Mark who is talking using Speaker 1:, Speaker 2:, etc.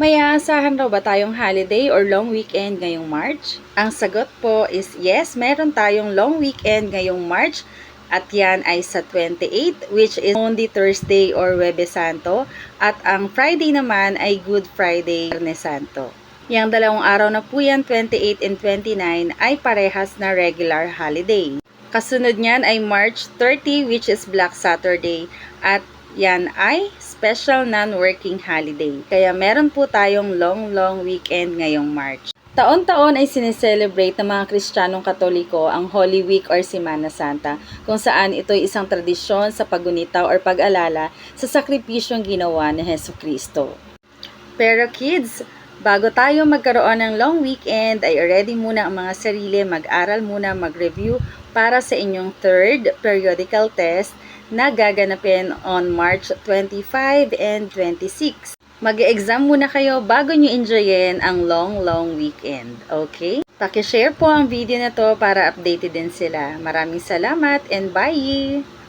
Speaker 1: May aasahan raw ba tayong holiday or long weekend ngayong March? Ang sagot po is yes, meron tayong long weekend ngayong March at yan ay sa 28 which is Maundy Thursday or Huwebes Santo at ang Friday naman ay Good Friday, Biyernes Santo. Yang dalawang araw na po yan, 28 and 29 ay parehas na regular holiday. Kasunod niyan ay March 30 which is Black Saturday at yan ay special non-working holiday. Kaya meron po tayong long weekend ngayong March. Taon-taon ay sineselebrate ng mga Kristiyanong Katoliko ang Holy Week or Semana Santa, kung saan ito'y isang tradisyon sa paggunitaw or pag-alala sa sakripisyong ginawa ni Jesucristo. Pero kids, bago tayo magkaroon ng long weekend, ay ready muna ang mga sarili, mag-aral muna, mag-review para sa inyong third periodical test na gaganapin on March 25 and 26. Mag-exam muna kayo bago nyo enjoyin ang long weekend, okay? Paki-share po ang video na to para updated din sila. Maraming salamat and bye!